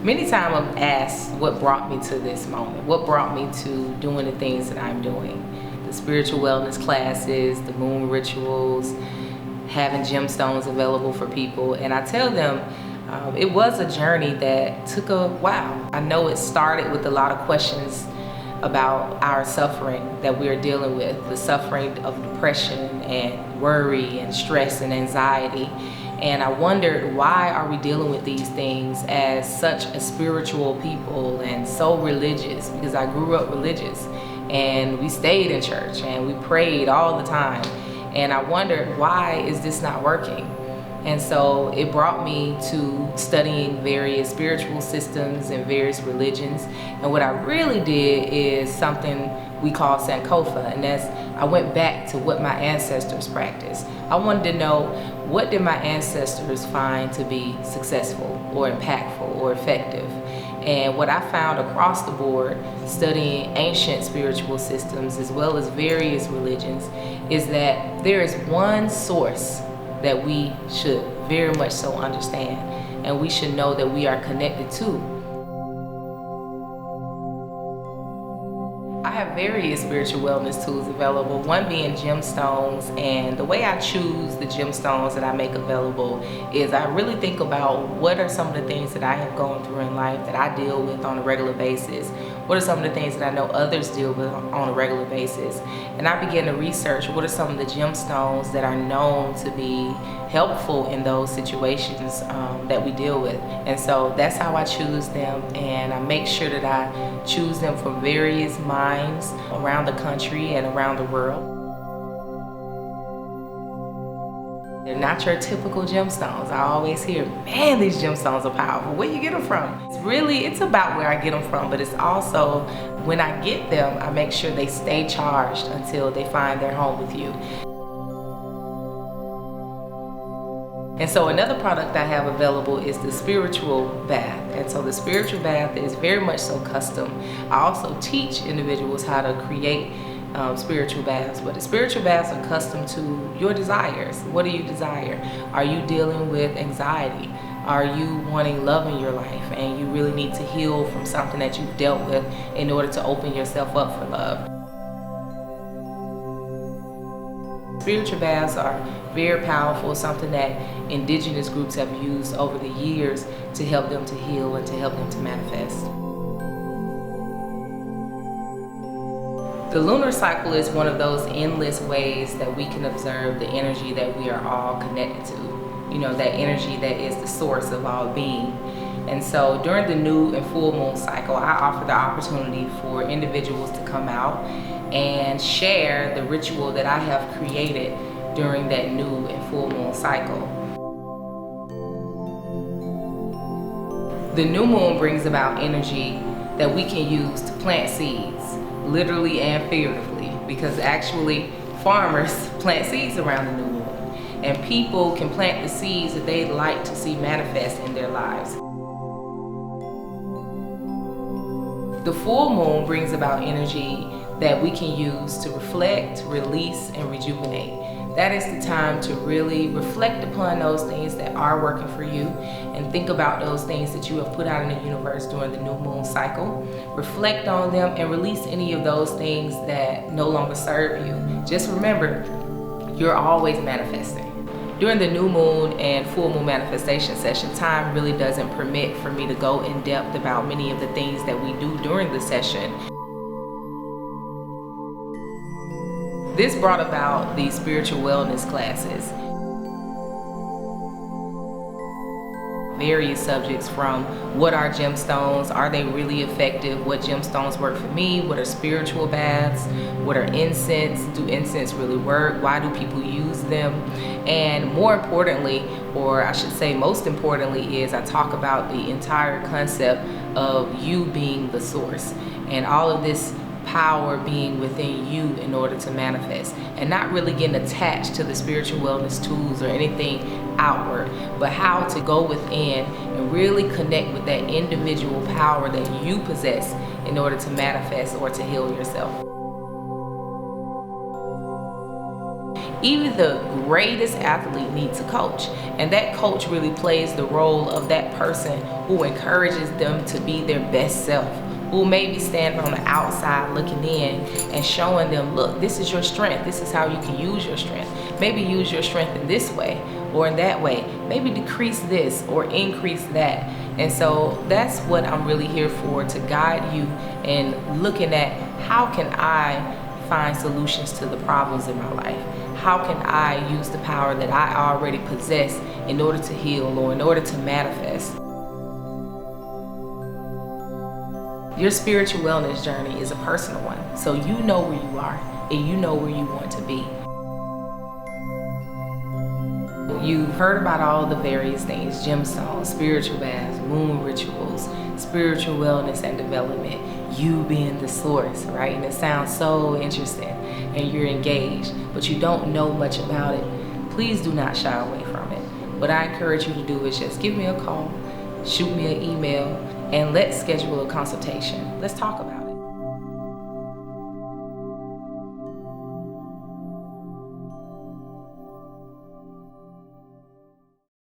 Many times I've asked what brought me to this moment, what brought me to doing the things that I'm doing. The spiritual wellness classes, the moon rituals, having gemstones available for people. And I tell them it was a journey that took a while. I know it started with a lot of questions about our suffering that we're dealing with, the suffering of depression and worry and stress and anxiety. And I wondered, why are we dealing with these things as such a spiritual people and so religious? Because I grew up religious and we stayed in church and we prayed all the time. And I wondered, why is this not working? And so it brought me to studying various spiritual systems and various religions. And what I really did is something we call Sankofa, and that's, I went back to what my ancestors practiced. I wanted to know, what did my ancestors find to be successful or impactful or effective? And what I found across the board, studying ancient spiritual systems as well as various religions, is that there is one source that we should very much so understand, and we should know that we are connected to. I have various spiritual wellness tools available, one being gemstones, and the way I choose the gemstones that I make available is I really think about what are some of the things that I have gone through in life that I deal with on a regular basis. What are some of the things that I know others deal with on a regular basis? And I begin to research what are some of the gemstones that are known to be helpful in those situations that we deal with. And so that's how I choose them, and I make sure that I choose them from various mines around the country and around the world. They're not your typical gemstones. I always hear, man, these gemstones are powerful. Where you get them from? It's about where I get them from, but it's also when I get them, I make sure they stay charged until they find their home with you. And so another product I have available is the spiritual bath. And so the spiritual bath is very much so custom. I also teach individuals how to create spiritual baths, but the spiritual baths are custom to your desires. What do you desire? Are you dealing with anxiety? Are you wanting love in your life and you really need to heal from something that you've dealt with in order to open yourself up for love? Spiritual baths are very powerful, something that indigenous groups have used over the years to help them to heal and to help them to manifest. The lunar cycle is one of those endless ways that we can observe the energy that we are all connected to. You know, that energy that is the source of all being. And so during the new and full moon cycle, I offer the opportunity for individuals to come out and share the ritual that I have created during that new and full moon cycle. The new moon brings about energy that we can use to plant seeds, literally and figuratively, because actually farmers plant seeds around the new moon, and people can plant the seeds that they'd like to see manifest in their lives. The full moon brings about energy that we can use to reflect, release, and rejuvenate. That is the time to really reflect upon those things that are working for you and think about those things that you have put out in the universe during the new moon cycle. Reflect on them and release any of those things that no longer serve you. Just remember, you're always manifesting. During the new moon and full moon manifestation session, time really doesn't permit for me to go in depth about many of the things that we do during the session. This brought about these spiritual wellness classes. Various subjects from what are gemstones, are they really effective, what gemstones work for me, what are spiritual baths, what are incense, do incense really work, why do people use them, and more importantly, or I should say most importantly, is I talk about the entire concept of you being the source and all of this power being within you in order to manifest, and not really getting attached to the spiritual wellness tools or anything outward, but how to go within and really connect with that individual power that you possess in order to manifest or to heal yourself. Even the greatest athlete needs a coach, and that coach really plays the role of that person who encourages them to be their best self, who may be standing on the outside looking in and showing them, look, this is your strength, this is how you can use your strength. Maybe use your strength in this way or in that way, maybe decrease this or increase that. And so that's what I'm really here for, to guide you in looking at how can I find solutions to the problems in my life. How can I use the power that I already possess in order to heal or in order to manifest? Your spiritual wellness journey is a personal one, so you know where you are and you know where you want to be. You've heard about all the various things: gemstones, spiritual baths, moon rituals, spiritual wellness and development, you being the source, right? And it sounds so interesting and you're engaged, but you don't know much about it. Please do not shy away from it. What I encourage you to do is just give me a call, shoot me an email, and let's schedule a consultation. Let's talk about it.